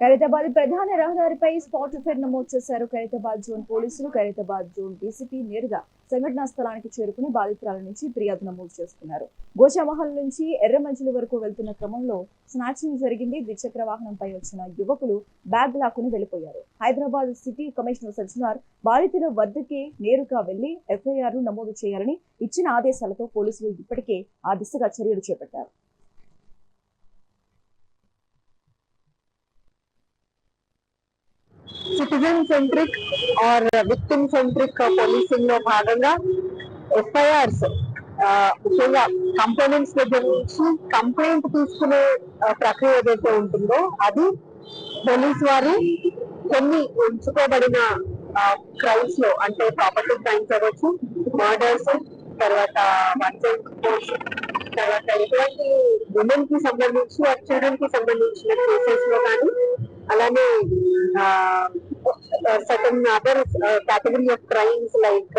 ఖైరతాబాద్ ప్రధాన రహదారిపై spot fire నమోదు చేశారు ఖైరతాబాద్ జోన్ పోలీసులు. ఖైరతాబాద్ జోన్ డీసీపీ నేరుగా సంఘటనా స్థలానికి చేరుకుని బాధితురాల నుంచి ఫిర్యాదు నమోదు చేస్తున్నారు. గోషామహల్ నుంచి ఎర్రమంచిలి వరకు వెళ్తున్న క్రమంలో స్నాచింగ్ జరిగింది. ద్విచక్ర వాహనంపై వచ్చిన యువకులు బ్యాగ్ లాక్కుని వెళ్లిపోయారు. హైదరాబాద్ సిటీ కమిషనర్ సజ్జనార్ బాధితుల వద్దకే నేరుగా వెళ్లి ఎఫ్ఐఆర్ నమోదు చేయాలని ఇచ్చిన ఆదేశాలతో పోలీసులు ఇప్పటికే ఆ దిశగా చర్యలు చేపట్టారు. Citizen centric or victim centric policing లో భాగంగా ఎఫ్ఐఆర్స్ ముఖ్యంగా కంప్లైంట్స్ దగ్గర నుంచి కంప్లైంట్ తీసుకునే ప్రక్రియ ఏదైతే ఉంటుందో అది పోలీస్ వారు కొన్ని ఉంచుకోబడిన క్రైమ్స్ లో అంటే ప్రాపర్టీ క్రైమ్స్ అవ్వచ్చు, మర్డర్స్, తర్వాత తర్వాత ఎటువంటి ఉమెన్ కి సంబంధించి చిల్డ్రన్ కి సంబంధించిన కేసెస్ లో కానీ అలానే certain other category of crimes like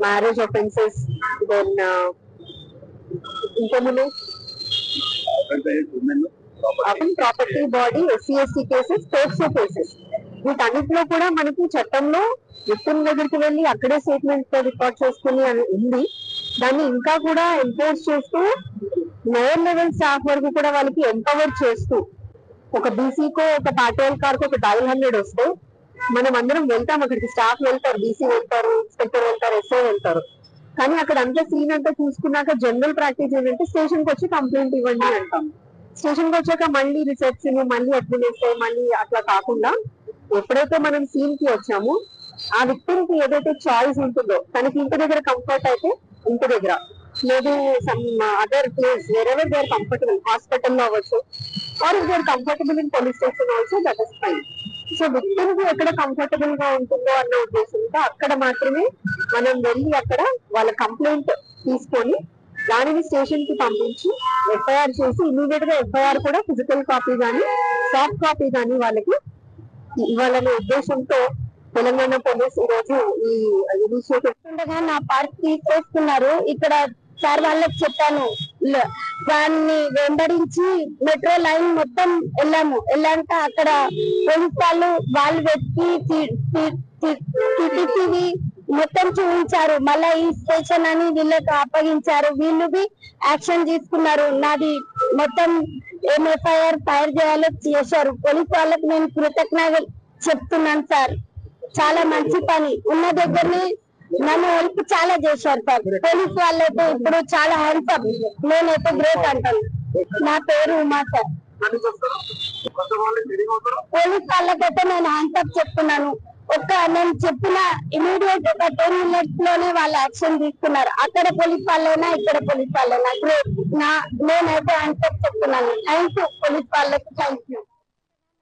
marriage offences, then incriminate property, body, SC/ST cases, POCSO cases. వీటన్నిటిలో కూడా మనకి చట్టంలో విక్టిమ్ దగ్గరికి వెళ్ళి అక్కడే స్టేట్మెంట్ రికార్డ్ చేసుకుని ఉంది. దాన్ని ఇంకా కూడా ఎంఫోర్స్ చేస్తూ లోయర్ లెవెల్ స్టాఫ్ వరకు కూడా వాళ్ళకి ఎంపవర్ చేస్తూ ఒక బీసీకో ఒక పార్టీఎల్ కార్కో ఒక డయల్ 100 వస్తే మనం అందరం వెళ్తాం, అక్కడికి స్టాఫ్ వెళ్తారు, బీసీ వెళ్తారు, ఇన్స్పెక్టర్ వెళ్తారు, ఎస్ఐ వెళ్తారు. కానీ అక్కడ అంతా సీన్ అంతా చూసుకున్నాక జనరల్ ప్రాక్టీస్ ఏంటంటే స్టేషన్ కి వచ్చి కంప్లైంట్ ఇవ్వండి అంటాం. స్టేషన్ కి వచ్చాక మళ్ళీ రిసెప్షన్, మళ్ళీ అడ్మినిస్ట్రే, మళ్ళీ అట్లా కాకుండా ఎప్పుడైతే మనం సీన్ కి వచ్చామో ఆ విక్టిమ్ కి ఏదైతే చాయిస్ ఉంటుందో తనకి ఇంటి దగ్గర కంఫర్ట్ అయితే ఇంటి దగ్గర, లేదు some other place wherever they are comfortable, హాస్పిటల్లో అవ్వచ్చు, or if they are comfortable in police station also, that is fine. So victim కి ఎక్కడ కంఫర్టబుల్ గా ఉంటుందో అన్న ఉద్దేశంతో అక్కడ మాత్రమే మనం వెళ్ళి అక్కడ వాళ్ళ కంప్లైంట్ తీసుకొని దానిని స్టేషన్ కి పంపించి ఎఫ్ఐఆర్ చేసి ఇమీడియట్ గా ఎఫ్ఐఆర్ కూడా ఫిజికల్ కాపీ కానీ సాఫ్ట్ కాపీ కానీ వాళ్ళకి ఇవ్వాలనే ఉద్దేశంతో తెలంగాణ పోలీస్ ఈ రోజు ఈ ఇనిషియేటివ్ నా పార్ట్ తీసుకొస్తున్నారు. ఇక్కడ సార్ వాళ్ళకి చెప్పాను, దాన్ని వెంబడించి మెట్రో లైన్ మొత్తం వెళ్ళాక అక్కడ పోలీస్ వాళ్ళు వెతికి సిసిటీవీ మొత్తం చూపించారు. మళ్ళా ఈ స్టేషన్ అని వీళ్ళకి అప్పగించారు. వీళ్ళు యాక్షన్ తీసుకున్నారు. నాది మొత్తం ఎఫ్ఐఆర్ ఫైర్ చేయాలో చేశారు. పోలీస్ వాళ్ళకి నేను కృతజ్ఞతలు చెప్తున్నాను సార్. చాలా మంచి పని ఉన్న దగ్గరని నన్ను హెల్ప్ చాలా చేశారు సార్. పోలీస్ వాళ్ళైతే ఇప్పుడు చాలా హ్యాండ్సప్, నేనైతే గ్రేట్ అంటాను. నా పేరు ఉమా సార్. పోలీస్ వాళ్ళకైతే నేను హ్యాండ్సప్ చెప్తున్నాను. నేను చెప్పిన ఇమీడియట్ ఒక 10 minutes లోనే వాళ్ళు యాక్షన్ తీసుకున్నారు. అక్కడ పోలీస్ వాళ్ళైనా ఇక్కడ పోలీస్ వాళ్ళైనా గ్రేట్. నేనైతే హ్యాండ్సప్ చెప్తున్నాను. థ్యాంక్ యూ పోలీస్ వాళ్ళకి, థ్యాంక్ యూ.